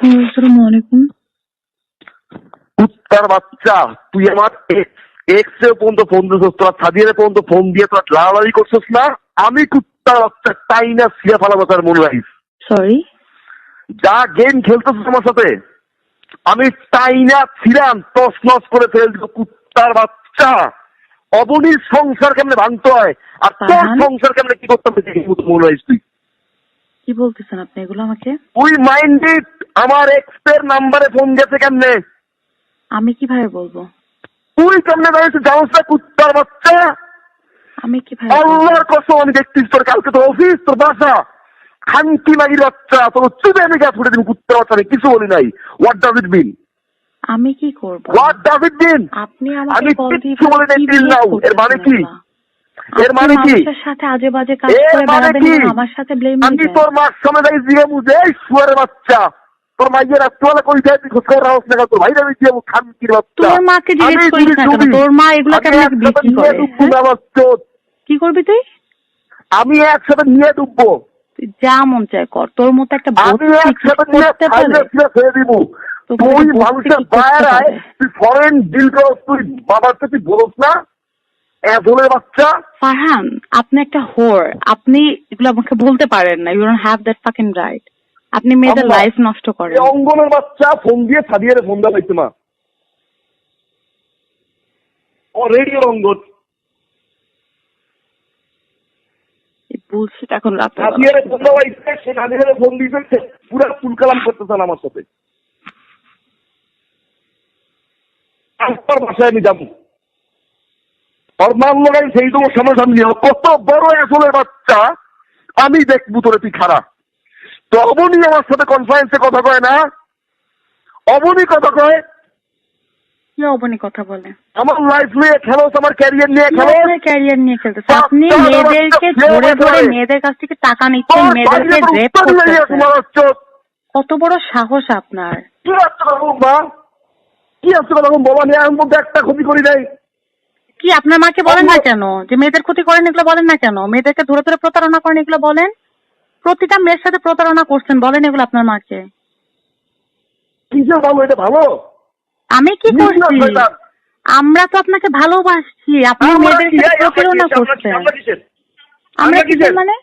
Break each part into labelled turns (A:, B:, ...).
A: আসসালামু আলাইকুম।
B: কুত্তার বাচ্চা, তুই আমার এক্স এর পর্যন্ত ফোন দিছিস, তোরা সাদিয়ার পর্যন্ত ফোন দিয়ে তোরা লাড়ালাড়ি করছিস না। আমি কুত্তার বাচ্চা তাই না সিয়া ফালাবো তার মনে রাখিস।
A: সরি।
B: যা গেম খেলতেছিস আমার সাথে, আমি তাই না ছিলাম তস নস করে ফেল দিব। কুত্তার বাচ্চা, অবনীর সংসার কেমনে ভাঙতে হয় আর তোর সংসার কেমনে কি করতে হবে মনে রাখিস। তুই
A: কি বলতেছেন আপনি এগুলো আমাকে?
B: তুই মাইন্ডেড আমার এক্স এর নাম্বারে ফোন গেছে কেমনে?
A: আমি কিভাবে বলবো?
B: তুই কেমনে জানিস? জানিস না কুত্তার বাচ্চা?
A: আমি কিভাবে বলবো?
B: আল্লাহর কসম আমি দেখছিস তোর কালকে তোর অফিস, তোর বাসা, খানকি মাগির বাচ্চা, তোর চুপে আমি গা ফুটে দিন কুত্তার বাচ্চা। আমি কিছু বলি নাই। হোয়াট ডাজ ইট মিন?
A: আমি কি করব?
B: হোয়াট ডাজ ইট মিন?
A: আপনি আমাকে
B: আমি
A: কল দিয়ে
B: কিচ্ছু বলি নাই টিল নাও। এর মানে কি? এর মানে কি?
A: আমার সাথে আজে বাজে কাজ
B: এর
A: করে
B: মানে
A: বেড়াবেন
B: কি?
A: এবং আমার সাথে ব্লেম
B: আমি
A: দিবেন।
B: তোর মার সামনে যাই দিয়ে বুঝে এই শুয়ারের বাচ্চা, তোর মাইয়ের রাত্রিবেলা কই যায় তুই খোঁজ খবর রাখছ না? তোর ভাইরা আমি দিয়ে খানকির বাচ্চা।
A: তোর মাকে জিজ্ঞেস করিস না কেন? তোর মা এগুলো কেমন বিক্রি করে? কি করবি তুই?
B: আমি একসাথে নিয়ে ডুববো।
A: তুই যা মন চায় কর। তোর মতো একটা
B: আমি একসাথে নিয়ে খেয়ে দিব। তুই মানুষের বাইরে তুই ফরেন ডিল করস, তুই বাবার সাথে তুই বলস না এজলের বাচ্চা।
A: ফারহান, আপনি একটা হোর। আপনি এগুলো আমাকে বলতে পারেন না। You don't have that fucking right. আপনি মেয়েদের লাইফ নষ্ট করেন।
B: অঙ্গনের বাচ্চা ফোন দিয়ে সাদিয়ারে ফোন দেওয়া হয়েছে মা রেডিওর অঙ্গন
A: বুলশিট। এখন রাতে
B: সাদিয়ারে ফোন দেওয়া হয়েছে, সে সাদিয়ারে ফোন দিয়েছে, পুরো ফুল কালাম করতেছেন আমার সাথে। আমার বাসায় আমি যাবো, ওর মান লাগাই সেই তোমার সামনাসামনি কত বড় আসলে বাচ্চা আমি দেখবো তোরে। তুই খারাপ তো অবনী আমার সাথে কনফারেন্সে কথা কয় না? অবনী কথা কয়?
A: কি অবনী কথা বলে?
B: আমার লাইফ নিয়ে খেলোস, আমার ক্যারিয়ার নিয়ে খেলোস।
A: ক্যারিয়ার নিয়ে খেলতেছে আপনি। মেয়েদেরকে ধরে ধরে মেয়েদের কাছ থেকে টাকা নিচ্ছেন, মেয়েদেরকে রেপ করতেছেন। কত বড় সাহস আপনার!
B: কি আসছে কথা মা? কি আসছে কথা বলা নিয়ে আমি মধ্যে একটা ক্ষতি করি নাই।
A: কি আপনার মাকে বলেন না কেন যে মেয়েদের ক্ষতি করেন? এগুলো বলেন না কেন? মেয়েদেরকে ধরে ধরে প্রতারণা করেন, এগুলো বলেন। প্রতিটা মেয়ের সাথে প্রতারণা করছেন, বলেন এগুলো আপনার মাকে।
B: কিসের ভালো? এটা ভালো?
A: আমি কি করছি? আমরা তো আপনাকে ভালোবাসছি, আপনি মেয়েদের সাথে প্রতারণা করছেন। আমরা কিসের মানে?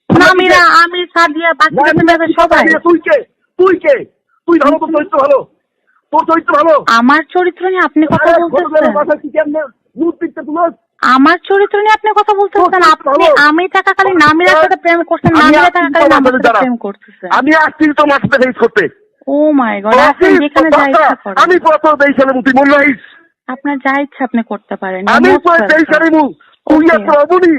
A: নামিরা, আমি, সাদিয়া, বাকি মেয়েদের সবাই।
B: তুই কে? তুই কে? তুই ভালো? তোর চরিত্র ভালো? তোর চরিত্র ভালো?
A: আমার চরিত্র নিয়ে আপনি কথা বলতেছেন? আমার চরিত্র নিয়ে আপনি কথা বলতেছেন? আপনি আমি থাকাকালীন নামিরার সাথে প্রেম করছেন, নামিরা থাকাকালীন আমার সাথে প্রেম করতেছেন।
B: আমি আসছি তোমার সাথে ফেস করতে।
A: ও মাই গড! আপনি যেখানে যা ইচ্ছা করেন।
B: আমি কত দেই সালে তুই মনে রাখিস?
A: আপনার যা ইচ্ছা আপনি করতে পারেন।
B: আমি তো দেই সালে তুই এত অবনী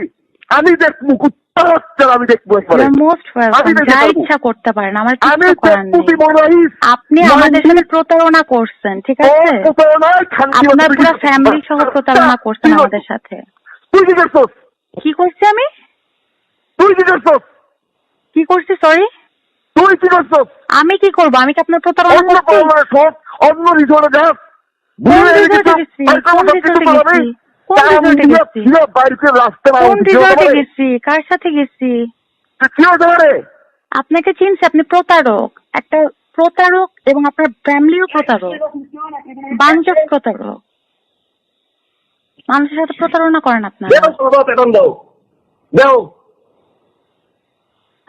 B: আমি দেখবো কুত্তা বাচ্চা, আমি দেখবো একবারে।
A: Most welcome. যা ইচ্ছা করতে পারেন, আমার কিছু করার নেই। আপনি আমাদের সাথে প্রতারণা করছেন, ঠিক আছে? আপনার পুরো ফ্যামিলি সহ প্রতারণা করছেন আমাদের সাথে।
B: তুই কি করছিস?
A: কি করছি আমি?
B: তুই কি করছিস?
A: কি করছি? সরি,
B: তুই কি করছিস?
A: আমি কি করবো? আমি কি আপনার প্রতারণা করছি?
B: অন্য রিসোর্টে যাস?
A: কোন রিসোর্টে গেছি? কোন রিসোর্টে গেছি? কোন রিসোর্টে গেছি? কোন রিসোর্টে গেছি? কার সাথে গেছি? আপনাকে চিনছি। আপনি প্রতারক, একটা প্রতারক, এবং আপনার ফ্যামিলিও প্রতারক, বাঞ্চ অফ প্রতারক। মানুষের সাথে প্রতারণা করেন আপনারা।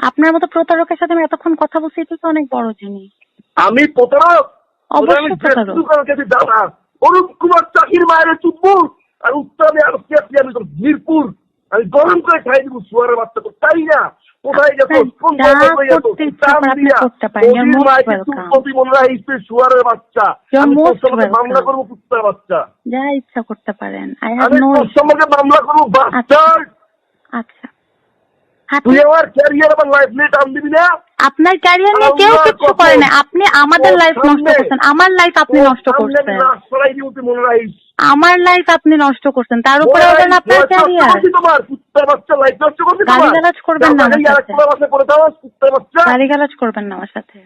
A: আপনার মতো প্রতারকের সাথে আমি এতক্ষণ কথা বলছি, এটা তো অনেক বড় জিনিস।
B: আমি প্রতারক?
A: অবশ্যই প্রতারক।
B: অরূপ কুমার চাকির মায়ের চুপবো আর উত্তরে আর আমি তোর মিরপুর আমি গরম করে খাই দিব। শুয়ারের বাচ্চা তো তাই না? কোথায় গেছো? কোন শুয়ারের বাচ্চা? মামলা করবো কুত্তার বাচ্চা।
A: যা ইচ্ছা করতে পারেন।
B: মামলা করবো বাচ্চা।
A: আচ্ছা,
B: তুই আমার ক্যারিয়ার আমার লাইফ নিয়ে টান দিবি না?
A: আপনার ক্যারিয়ার নিয়ে কেউ কিছু করে না। আপনি আমাদের লাইফ নষ্ট করছেন। আমার লাইফ আপনি নষ্ট করছেন। আমার লাইফ আপনি নষ্ট করছেন, তার উপরে আপনার ক্যারিয়ার। গালিগালাজ করবেন না আমার সাথে। গালিগালাজ করবেন না আমার সাথে।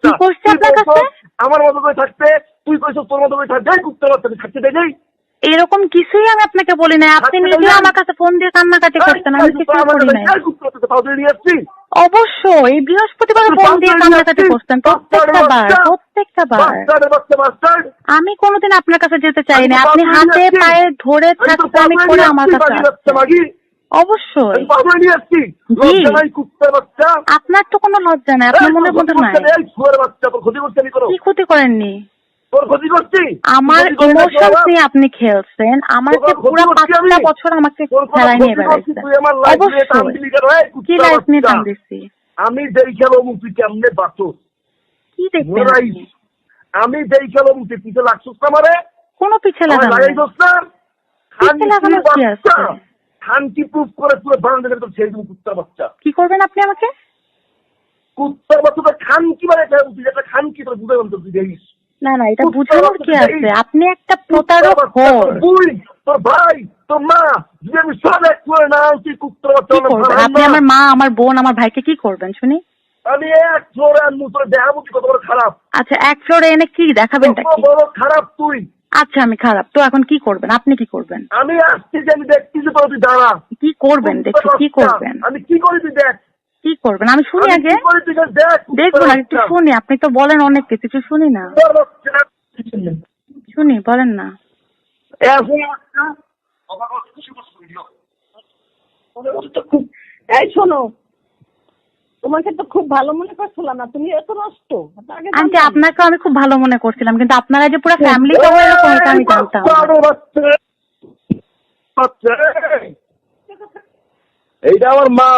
A: কি করছি আপনার কাছে?
B: আমার মতো করে থাকতে তুই কইছ তোর মতো করে থাকতে কুত্তার বাচ্চা থাকতে দেয়।
A: এরকম কিছুই আমি আপনাকে বলি নাই। আপনি নিজে আমার কাছে ফোন দিয়ে কান্নাকাটি করতেন, আমি কিছুই করি নাই। অবশ্যই এই বৃহস্পতিবার ফোন দিয়ে কান্নাকাটি করতেন প্রত্যেকটা বার। আমি কোনোদিন আপনার কাছে যেতে চাই না, আপনি হাতে পায়ে ধরে থাকতে আমি করে আমার কাছে আসছেন। অবশ্যই। আপনার তো কোনো লজ্জা নাই, আপনার মনের মধ্যে নাই। কি ক্ষতি করেননি? আমার ইমোশনস নিয়ে আপনি খেলছেন, আমাকে পুরো 5টা বছর আমাকে খেলায় নিয়ে বেড়াইছেন। অবশ্যই। কি লাইফ নিয়ে টান দিচ্ছি?
B: আমি যেই খেলো মুক্তি কেমনে বাঁচো?
A: কি দেখবেন?
B: আমি যেই খেলো মুক্তি পিছে লাগছিস না মানে?
A: কোনো পিছে লাগানো পিছে লাগানো কি আছে?
B: খানকি প্রুফ করে পুরো বারান্দা করে ছেড়ে দেবো কুত্তার বাচ্চা।
A: কি করবেন আপনি আমাকে?
B: কুত্তার বাচ্চা খানকি মানে একটা খানকি তোর বুঝে বলতো তুই দেখিস
A: না না, এটা বুঝানোর কি আছে? আপনি একটা প্রতারক হন।
B: তুই তোর ভাই তোর মা যদি আমি সব এক করে না তুই কুত্তার বাচ্চা।
A: আপনি আমার মা, আমার বোন, আমার ভাইকে কি করবেন শুনি?
B: আমি এক ফ্লোরে আনবো তোর দেখাবো কি কত বড় খারাপ।
A: আচ্ছা, এক ফ্লোরে এনে কি দেখাবেনটা কি?
B: বড় খারাপ তুই।
A: আচ্ছা, আমি খারাপ তো এখন কি করবেন? আপনি কি করবেন?
B: আমি আসছি যে আমি দেখছি যে তুই দাঁড়া।
A: কি করবেন দেখি? কি করবেন?
B: আমি কি করি তুই দেখ।
A: কি করবেন আমি শুনি আগে। দেখবো না, একটু শুনি। আপনি তো বলেন অনেক কিছু, শুনি না। শুনি, বলেন না।
C: এই শোনো, তোমাকে তো খুব ভালো মনে করছিলাম না, তুমি এত নষ্ট।
A: আন্টি, আপনাকে আমি খুব ভালো মনে করছিলাম, কিন্তু আপনারা যে পুরো ফ্যামিলি সহ এরকম এটা আমি জানতাম।
B: এইটা আমার মা।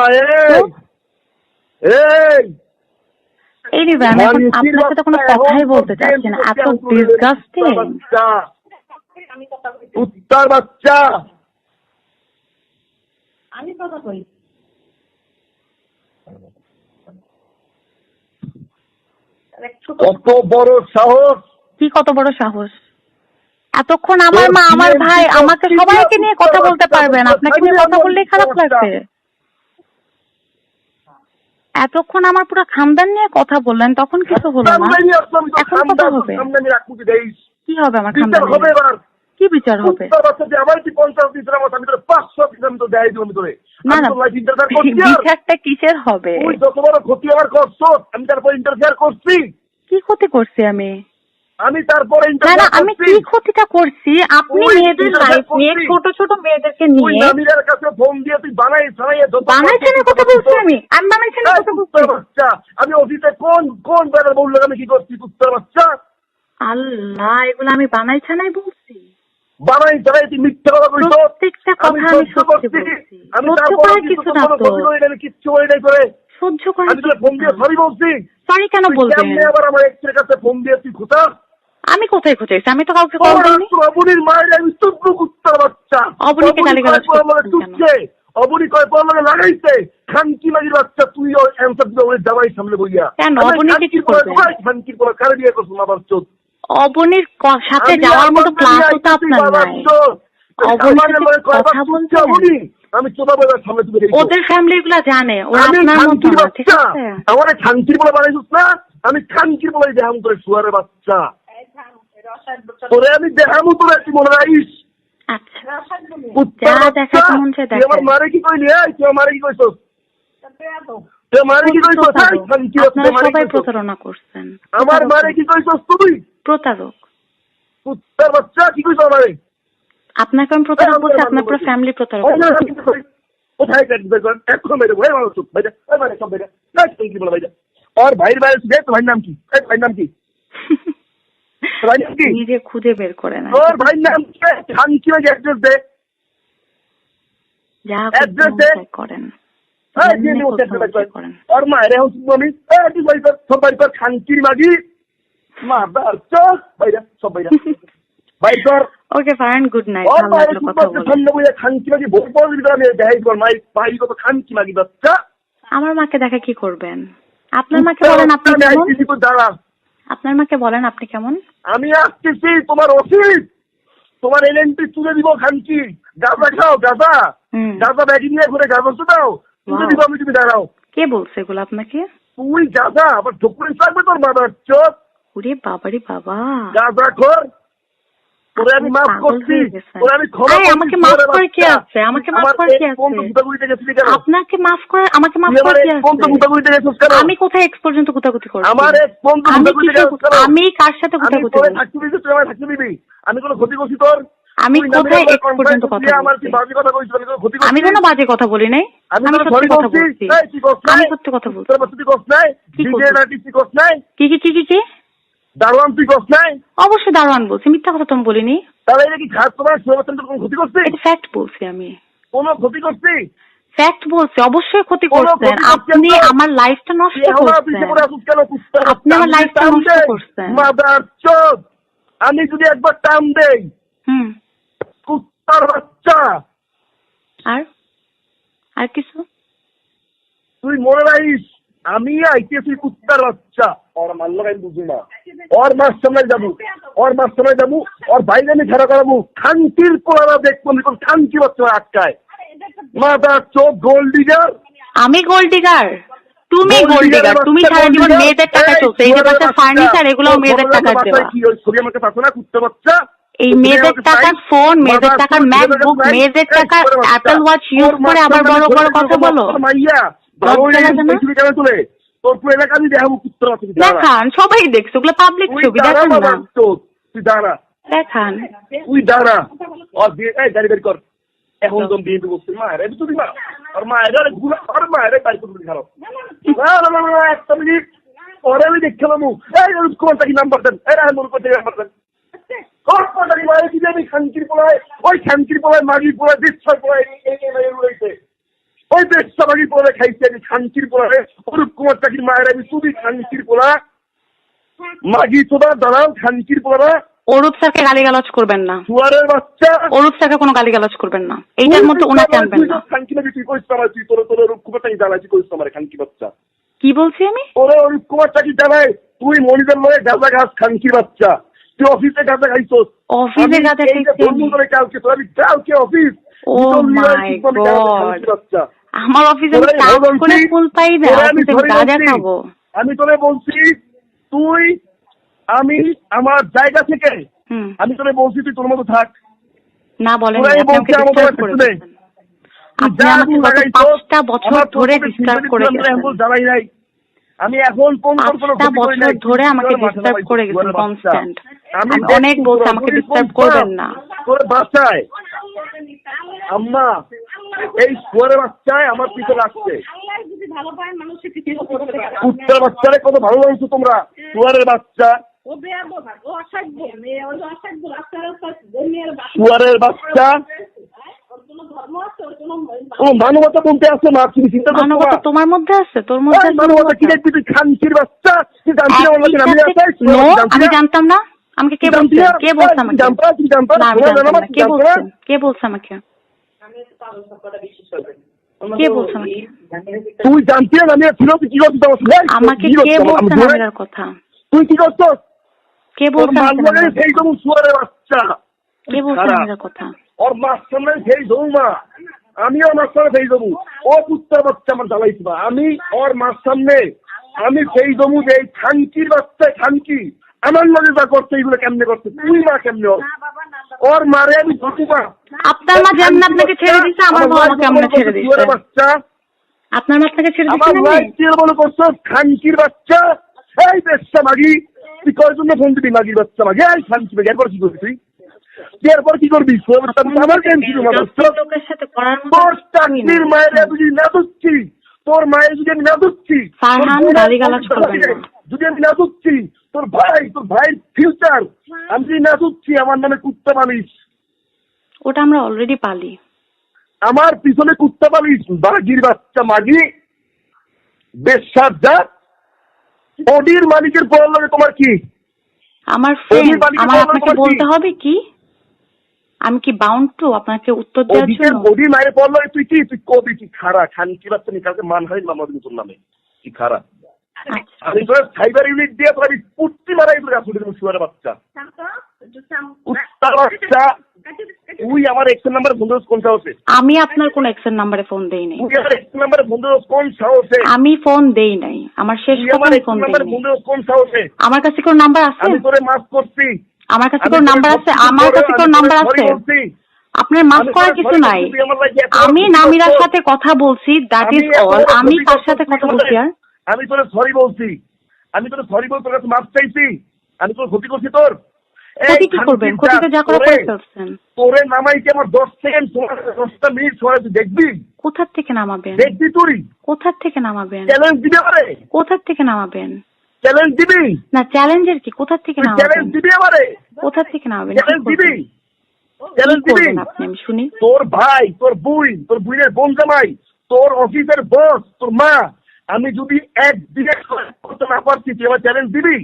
A: এই নিবে আমি এখন আপনার সাথে কোনো কথাই বলতে চাচ্ছি না, এত ডিসগাস্টিং।
B: উত্তর বাচ্চা
C: আমি কথা কই।
B: কত বড় সাহস!
A: কি কত বড় সাহস? এতক্ষণ আমার মা, আমার ভাই, আমাকে সবাইকে নিয়ে কথা বলতে পারবেন, আপনাকে নিয়ে কথা বললেই খারাপ লাগছে। এতক্ষণ আমার পুরো খানদান নিয়ে কথা বললেন, তখন কিছু হলো না, এখন কথা হবে। কি হবে আমার খানদান? কি বিচার হবে? না না, বিচারটা কিসের হবে?
B: যত বড় ক্ষতি আমার করছো, আমি তারপর ইন্টারফেয়ার করছি।
A: কি ক্ষতি করছি আমি?
B: তারপরে
A: আমি কি ক্ষতিটা করছি? আপনি মেয়েদের লাইফ নিয়ে, ছোট ছোট মেয়েদেরকে নিয়ে
B: নামিরার কাছে ফোন দিয়ে তুই
A: বানাইছেন কথা বলছি। আমি বানাইছেন কথা বলছি।
B: আমি অফিসে কোন বেড়ার বললো আমি কি করছি? কুত্তার বাচ্চা।
A: আল্লাহ, এগুলো আমি বানাইছানাই বলছি?
B: বানাই ছাড়াই তুই মিথ্যা কথা বলছিস।
A: প্রত্যেকটা কথা আমি সত্যি বলছি।
B: আমি তারপরে কিছু না তো কিচ্ছু বলি নাই করে সহ্য করে। আমি তোকে ফোন দিয়ে সরি বলছি।
A: সরি কেন বলবেন?
B: আবার আমার এক্সের কাছে ফোন দিয়ে তুই খোঁচা।
A: আমি কোথায় খুঁজেছি? আমি তো কাউকে কল দিইনি।
B: অবনীর মায়ের আমি চুপ কুত্তার বাচ্চা।
A: অবনীকে গালিগালাজ করছেন?
B: অবনী কয় পর লাগে লাগাইছে খানকি মাগির বাচ্চা। তুই অ্যান্সার দিবে ওই জামাই সামনে বইয়া।
A: কেন অবনীকে কি করবে?
B: খানকির পর কারে বিয়ে করছ না বাচ্চা?
A: অবনীর সাথে যাওয়ার মতো ক্লাসও তো আপনার নাই। অবনীর কথা বলতে
B: আমি চোদা বলার সামনে তুমি
A: ওদের ফ্যামিলি গুলা জানে ওরা আপনার মতো না, ঠিক আছে?
B: আমার খানকির বলে বানাইছিস না? আমি খানকির বলে দেহাম করে শুয়ারের বাচ্চা। তোরে আমি দেহামু তোরা কি মনে রাখিস?
A: আচ্ছা, যা দেখা মন চায় দেখা।
B: আমার মারে কি কইলি? তুই আমার কি কইছস? তুই মারে কি কইছস?
A: আপনারা সবাই প্রতারণা করছেন।
B: আমার মারে কি কইছস তুই?
A: প্রতারক।
B: কুত্তার বাচ্চা কি কইছস আমারে?
A: আপনাকে আমি প্রতারক বলছি, আপনার পুরো ফ্যামিলি প্রতারক।
B: কোথায় কাটবে কোন? এখন মেরে ভাই আমার চুপ ভাইটা। ওই মানে সব ভাইটা। না কি বলে ভাইটা? আর ভাইয়ের বাইরে দেখ ভাইয়ের নাম কি? ভাইয়ের নাম কি? ভাইয়ের নাম কি?
A: নিজে খুঁজে বের করে না।
B: ওর ভাইয়ের নাম কি? খানকি মাঝে অ্যাড্রেস দে।
A: যা অ্যাড্রেস দে করেন।
B: হ্যাঁ দিয়ে নিও অ্যাড্রেস করেন। আর মায়ের হাউস আমি তুই ভাই সব ভাই কর খানকির মাগি মাদার চোখ ভাইরা সব ভাইরা ভাই কর।
A: Okay fine, good night. ভালো লাগলো কথা বলে।
B: সামনে বইয়া খানকি মাগি বই পড়বি না? আমি দেখাই কর মাই ভাই কত খানকি মাগি বাচ্চা।
A: আমার মাকে দেখে কি করবেন? আপনার মাকে বলেন আপনি কেমন?
B: দাঁড়া,
A: আপনার মাকে বলেন আপনি কেমন?
B: আমি আসতেছি তোমার অফিস, তোমার এলএনটি তুলে দিব খানকি। গাঁজা খাও, গাঁজা গাঁজা ব্যাগি নিয়ে ঘুরে গাঁজা দাও তুলে দিব আমি। তুমি দাঁড়াও।
A: কে বলছে এগুলো আপনাকে?
B: তুই গাঁজা আবার ঢুকুরে থাকবে তোর মাদার চোখ।
A: ওরে বাবারে বাবা,
B: গাঁজা খোর। তোরে আমি মাফ করছি, তোরে আমি ক্ষমা করছি।
A: আমাকে মাফ করে কি আছে? আমাকে মাফ করে কি আছে? আপনাকে মাফ করে আমাকে মাফ করে কি আছে? আমি কোথায় এক্স পর্যন্ত গুতাগুতি করছি? আমি কার সাথে গুতাগুতি করছি?
B: আমি কোনো ক্ষতি করছি তোর?
A: আমি কোথায় এক্স পর্যন্ত কথা বলছি? আমি কোনো বাজে কথা বলি নাই। আমি সত্যি কথা বলছি। আমি সত্যি কথা বলছি। কি
B: দারোয়ান তুই করছ নাই?
A: অবশ্যই দারোয়ান বলছি, মিথ্যা কথা তো বলিনি।
B: তাহলে এটা কি খারাপ তোমার কোনো ক্ষতি করছি?
A: এটা ফ্যাক্ট বলছি আমি।
B: কোনো ক্ষতি করছি?
A: ফ্যাক্ট বলছি, অবশ্যই ক্ষতি করছেন আপনি। আমার লাইফটা নষ্ট করছেন আপনি, আমার লাইফটা নষ্ট করছেন।
B: মাদার চোদ, আমি যদি একবার টান দেই, কুত্তার বাচ্চা।
A: আর কিছু
B: তুই মনে রাখিস, আমি আইতেছি কুত্তার বাচ্চা। ওর মানলো আমি বুঝি না। ওর মাস সামনে যাবো, ওর বাইরে আমি খেলা করাবো। খানকির পোলারা দেখবো, খানকি বাচ্চা আটকায়। মাদার চোদ, গোল্ড ডিগার।
A: আমি গোল্ড ডিগার? তুমি গোল্ড ডিগার। তুমি সারা জীবন মেয়েদের টাকা চলছে। এই যে বাচ্চা ফার্নিচার, এগুলো মেয়েদের টাকা দেওয়া।
B: কি ওই ছবি আমাকে পাচ্ছ না, কুত্তার বাচ্চা?
A: এই মেয়েদের টাকার ফোন, মেয়েদের টাকার ম্যাকবুক, মেয়েদের টাকার অ্যাপল ওয়াচ ইউজ করে আবার বড় বড় কথা বলো।
B: মাইয়া তোর পুরো এলাকা আমি দেখাবো কুত্তার বাচ্চা।
A: দেখান, সবাই দেখছে, ওগুলো পাবলিক ছবি। দেখান না,
B: তুই দাঁড়া,
A: দেখান,
B: তুই দাঁড়া। আর গাড়ি বের কর এখন। তো বিএনপি বলছি মায়ের তুই মা আর মায়ের আর মায়ের তাই করবি খারাপ। না একটা মিনিট পরে আমি দেখতে পাবো। এই কোনটা কি নাম্বার দেন? এই রাহুল কোনটা নাম্বার দেন? খানকির পোলায়, ওই খানকির পোলায় মাগির পোলায় দেশার পোলায় রয়েছে। ওই দেশটা মাগির পোলায় খাইছে আমি খানকির পোলায়। অরূপ কুমার চাকির মায়ের আমি তুমি খানকির পোলা মাগি তোরা দাঁড়াও। খানকির পোলারা
A: অরূপ স্যারকে গালিগালাজ করবেন না।
B: সুয়ারের বাচ্চা,
A: অরূপ স্যারকে কোনো গালিগালাজ করবেন না। এইটার মধ্যে ওনাকে আনবেন না।
B: খানকি নাকি তুই কইস আমার, তুই তোর অরূপ কুমার চাকি জ্বালাই, তুই কইস আমার খানকি বাচ্চা।
A: কি বলছি আমি?
B: ওরে অরূপ কুমার চাকি জ্বালাই, তুই মনিদের লয়ে গাঁজা ঘাস খানকির বাচ্চা। তুই অফিসে গাঁজা খাইছস?
A: অফিসে গাঁজা খাইছি
B: কালকে তোর আমি কালকে অফিস।
A: ও মাই গড, আমার অফিসে আমি কাজ করে ফুল পাই না, অফিসে গাঁজা খাবো?
B: আমি তোরে বলছি, তুই আমি আমার জায়গা থেকে আমি তোরে বলছি তুই তোর মতো থাক।
A: না বলেন, আপনি আমাকে ডিস্টার্ব করে দিয়েছেন। আপনি আমাকে গত 5টা বছর ধরে ডিস্টার্ব করে গেছেন।
B: জানাই নাই আমি এখন কোন
A: 5টা বছর ধরে আমাকে ডিস্টার্ব করে গেছেন কনস্ট্যান্ট। আমি অনেক বলছি আমাকে ডিস্টার্ব করবেন না।
B: তোর বাচ্চায় আম্মা এই শুয়ারের বাচ্চায় আমার পিছনে আসছে। কুত্তার বাচ্চারে কত ভালো লাগছে তোমরা। শুয়ারের বাচ্চা, শুয়ারের বাচ্চা। ও মানবতা বলতে আছে না, তুমি চিন্তা করছো?
A: মানবতা তোমার মধ্যে আছে, তোর মধ্যে
B: মানবতা কি দেখবি? তুই খানকির বাচ্চা, তুই জানতি না?
A: আমি জানতাম না। আমাকে কে বলছে? কে বলছে আমাকে? কে বলছে? কে বলছে আমাকে? কে বলছে আমাকে?
B: তুই জানতি না? আমি ছিল তুই কি করছিস?
A: আমাকে কে বলছে নামের কথা?
B: তুই কি করছিস?
A: কে বলছে?
B: সেই তো শুয়ারের বাচ্চা।
A: কে বলছে নামের কথা?
B: ওর মার সামনে সেই জমা, আমিও আমার সামনে সেই জমু। ও কুত্তার বাচ্চা আমার জ্বালাইছিবা। আমি ওর মার সামনে আমি সেই জমু যে খানকির বাচ্চা খানকি আমার মনে যা করছে এইগুলো কেমনে করছে? তুই মা কেমনে ওর মারে আমি ধরুবা?
A: আপনার মা যেমন আপনাকে ছেড়ে দিচ্ছে, আমার মা আমাকে আমরা ছেড়ে দিচ্ছে।
B: বাচ্চা
A: আপনার মা আপনাকে ছেড়ে দিচ্ছে।
B: আমার লাইফ কি মনে করছো? খানকির বাচ্চা, এই বেশটা মাগি। তুই কয়ের জন্য ফোন দিবি? মাগির বাচ্চা মাগি, এই খানকি মাগি। এরপর কি করবি তুই? এরপর কি করবি? আমার টেনশন
A: লোকের সাথে করার
B: তোর চাকরির মায়ের যদি না ধুচ্ছি, তোর মায়ের যদি আমি না ধুচ্ছি, যদি আমি না ধুচ্ছি, তোর ভাইয়ের ফিউচার আমি যদি না ধুচ্ছি, আমার নামে কুত্তা পালিস।
A: ওটা আমরা অলরেডি পালি।
B: আমার পিছনে কুত্তা পালিস, মাগির বাচ্চা মাগি, বেশ্যার জাত। ওডির মালিকের পড়ার লাগে তোমার কি?
A: আমার ফ্রেন্ড, আমার আপনাকে বলতে হবে কি? আমি কি বাউন্ড টু আপনাকে উত্তর দেওয়ার জন্য?
B: ওডির মায়ের পড়লো তুই কি? তুই কবি কি খারা খানকি বাচ্চা নিকালকে মানহানি মামলা দিবি তোর নামে। কি খারা? আমি তোর সাইবার ইউনিট দিয়ে তোর আমি পুট্টি মারাই তোর গাছ উঠে শুয়ারের বাচ্চা। বাচ্চা তুই আমার এক্সের নাম্বারে ফোন দিস কোন সাহসে?
A: আমি আপনার কোন এক্সের নাম্বারে ফোন দেই নাই।
B: তুই আমার এক্সের নাম্বারে ফোন দিস কোন সাহসে?
A: আমি ফোন দেই নাই। আমার শেষ কথা ফোন দেই নাই।
B: কোন সাহসে?
A: আমার কাছে কোন নাম্বার আছে?
B: আমি তোরে মাফ করছি।
A: আমার কাছে তোর নাম্বার আছে, আমার কাছে তোর নাম্বার আছে। আপনার মাফ করার কিছু নাই। আমি নামিরার সাথে কথা বলছি, দ্যাট ইজ অল। আমি কার সাথে কথা বলছি? আর
B: আমি তোর সরি বলছি, আমি তোর সরি বলতে তোর কাছে মাফ চাইছি। আমি তোর ক্ষতি করছি তোর?
A: ক্ষতি কি করবেন? ক্ষতি তো যা করে করে ফেলছেন।
B: তোরে নামাইতে আমার 10 সেকেন্ড 10টা মিনিট সময় তুই দেখবি।
A: কোথা থেকে নামাবেন?
B: দেখবি তুই
A: কোথা থেকে নামাবেন?
B: চ্যালেঞ্জ দিবি আমারে?
A: কোথা থেকে নামাবেন?
B: চ্যালেঞ্জ দিবি
A: না, চ্যালেঞ্জের কি? কোথা থেকে নামাবেন?
B: চ্যালেঞ্জ দিবি আমারে?
A: কোথা থেকে নামাবেন?
B: চ্যালেঞ্জ দিবি? চ্যালেঞ্জ
A: কি
B: দিবি
A: করবেন আপনি? আমি শুনি।
B: তোর ভাই, তোর বোনের বোন জামাই, তোর অফিসের বস, তোর মা, আমি যদি এক দিনে করতে না পারছি তুই আমার চ্যালেঞ্জ দিবি?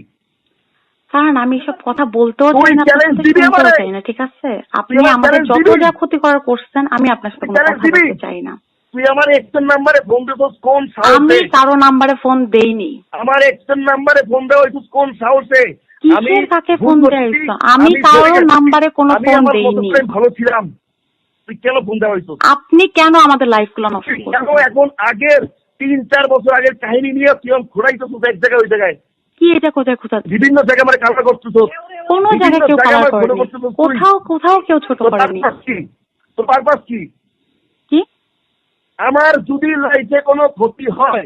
A: কারণ আমি এসব কথা বলতেও
B: তুই
A: চাই না,
B: চ্যালেঞ্জ
A: আপনার সাথে
B: দিবি
A: শুনতেও
B: আমারে?
A: চাই না, ঠিক আছে? আপনি
B: তুই আমার
A: আমাদের
B: চ্যালেঞ্জ
A: যত
B: দিবি?
A: যা ক্ষতি করার করছেন, আমি আপনার সাথে কোনো
B: চ্যালেঞ্জ
A: কথা
B: দিবি?
A: বলতে চাই না।
B: তুই আমার এক্সের নাম্বারে ফোন দিছিস কোন
A: আমি
B: সাহসে?
A: কারো নাম্বারে ফোন দেইনি।
B: আমার এক্সের নাম্বারে ফোন দেওয়া হইছিস কোন সাহসে?
A: কিসের কাকে ফোন দেওয়া? আমি কারো নাম্বারে কোনো ফোন দেইনি।
B: আমি ভালো ছিলাম, তুই কেন ফোন দেওয়া হইছিস?
A: আপনি কেন আমাদের লাইফ গুলো নষ্ট
B: কেন
A: করছেন?
B: এখন আগের 3-4 বছর আগের কাহিনী নিয়ে তুই ঘোরাইছিস এক জায়গায় ওই জায়গায়?
A: কি এটা কোথায় খোঁজাচ্ছেন?
B: বিভিন্ন জায়গায় আমার কালার করছিস,
A: কোনো জায়গায় কেউ কালার করেনি, কোথাও কেউ ছোট করেনি।
B: তোর পারপাস কি?
A: কি?
B: আমার যদি লাইফে কোনো ক্ষতি হয়,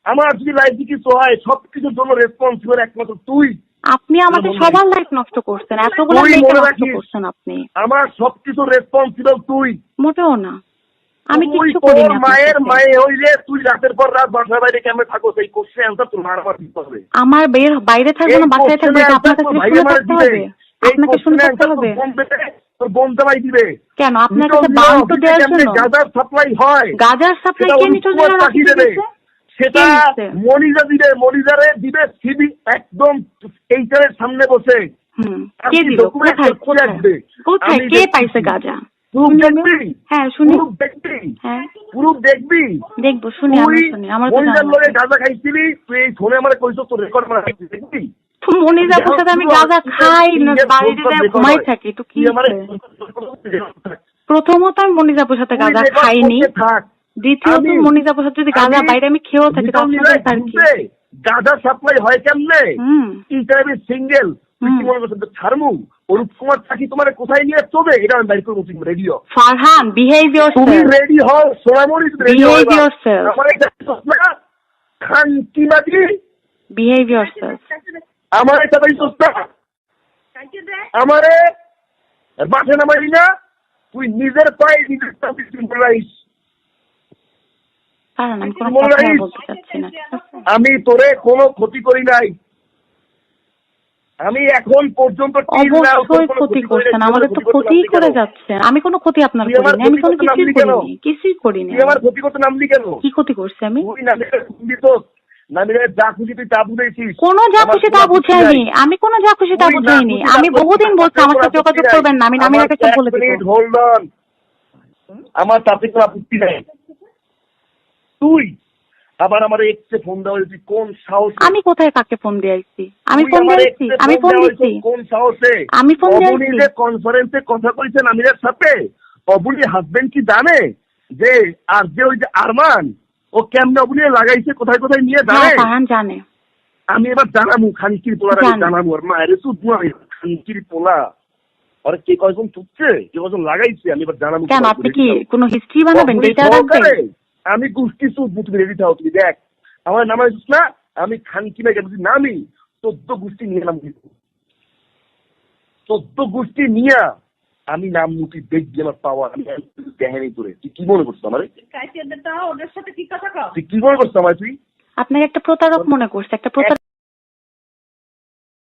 B: আমার যদি লাইফে কিছু হয়, সবকিছুর জন্য রেসপন্সিবল একমাত্র তুই।
A: আপনি আমাদের সবার লাইফ নষ্ট করছেন, এতগুলো
B: তুই
A: মেয়েকে
B: মনে
A: নষ্ট
B: রাখিস,
A: করছেন আপনি।
B: আমার সবকিছু রেসপন্সিবল তুই।
A: মোটেও না, আমি
B: তুই
A: কিচ্ছু
B: তোর
A: করিনি।
B: মায়ের মায়ে হইলে তুই রাতের পর রাত বাসার বাইরে কেমন থাকো সেই কোশ্চেন অ্যান্সার তোর মার আমার দিতে হবে।
A: আমার বাইরে থাকবো না বাসায় থাকবো, এটা আপনার কাছে শুনে থাকতে হবে, আপনাকে শুনে থাকতে হবে।
B: তোর বোন জামাই দিবে
A: কেন? আপনার কাছে বাউন্ড দেওয়ার জন্য?
B: গাজার সাপ্লাই হয়,
A: গাজার সাপ্লাই কে নিচে রাখি
B: দেবে
A: দিয়েছে?
B: সেটা মনিজা দিবে, মনিজারে দিবে সিবি একদম এইটারের সামনে বসে।
A: কে দিল? কোথায় কোথায় কে পাইছে গাজা? হ্যাঁ শুনি। হ্যাঁ
B: পুরুষ দেখবি?
A: দেখবো, শুনি, আমি শুনি। আমার তো
B: মনিজার লগে গাজা খাইছিলি তুই, এই ফোনে আমার কইছো তোর রেকর্ড মারা দেখবি?
A: মনিজার সাথে আমি গাজা খাই না, বাড়িতে ঘুমাই থাকি, তো কি? প্রথমত আমি মনিজাপুর সাথে গাজা খাইনি, দ্বিতীয়ত মনিজাপুর সাথে যদি গাজা বাইরে আমি খেয়েও থাকি তার কি?
B: গাজা সাপ্লাই হয় কেমনে? সিঙ্গেল তুই কি মনে করছিস ছাড়মু? অরূপ কুমার চাকি তোমার কোথায় নিয়ে চলে এটা আমি বাইর করবো। তুমি রেডিও?
A: Farhan, behave yourself.
B: তুমি রেডি হও, সোনামণি রেডি হও।
A: Behave yourself.
B: আমার একটা খান কি মাটি?
A: Behave yourself.
B: আমার এটা ভাই সস্তা, আমারে মাঠে নামাইলি না তুই, নিজের পায়ে নিজের বলাইস।
A: কারণ আমি কোনো কথা বলতে চাচ্ছি না, ঠিক আছে?
B: আমি তোরে কোনো ক্ষতি করি নাই, আমি এখন পর্যন্ত
A: অবশ্যই ক্ষতি করছেন, আমাদের তো ক্ষতিই করে যাচ্ছেন। আমি কোনো ক্ষতি আপনার করিনি, আমি কোনো কিছুই করিনি, কিছুই করিনি।
B: তুই আমার ক্ষতি করতে নামলি কেন?
A: কি ক্ষতি করছি আমি?
B: তুই নামিরে যা খুশি তুই তা বুঝেছিস।
A: কোনো যা খুশি তা বুঝাইনি, আমি কোনো যা খুশি তা বুঝাইনি। আমি বহুদিন বলছি আমার সাথে যোগাযোগ করবেন না, আমি নামিরাকে সব বলে দিব।
B: হোল্ড অন, আমার তাতে কোনো আপত্তি নাই। তুই আবার আমার এক্সে ফোন দেওয়া তুই কোন সাহস?
A: আমি কোথায় কাকে ফোন দিয়েছি? আমি ফোন দিয়েছি? আমি ফোন দিয়েছি
B: কোন সাহসে?
A: আমি ফোন দিয়েছি?
B: কনফারেন্সে কথা কইছেন আমিরের সাথে, অবুলি হাজবেন্ড কি জানে যে আর যে ওই যে আরমান ও কেমনে অবুলি লাগাইছে, কোথায় কোথায় নিয়ে
A: জানে?
B: আমি এবার জানাবো খানকির পোলা জানাবো, আর মায়ের সুদ খানকির পোলা আর কে কয়জন চুপছে, কে কয়জন লাগাইছে আমি এবার জানাবো।
A: কেন আপনি কি কোনো হিস্ট্রি বানাবেন? ডেটা রাখবেন?
B: আমি গুষ্টি সুদ তুমি রেডি থাও, তুমি দেখ আমার নামাইছিস না, আমি খানকি না যদি নামি 14 গোষ্ঠী নিয়ে নাম, 14 গোষ্ঠী নিয়ে আমি নাম মুটি দেখবি আমার পাওয়া। আমি দেখেনি তোরে, তুই কি মনে করছিস আমার?
C: ওদের সাথে কি কথা কও?
B: তুই কি মনে করছিস আমার? তুই
A: আপনাকে একটা প্রতারক মনে করছে, একটা প্রতারক।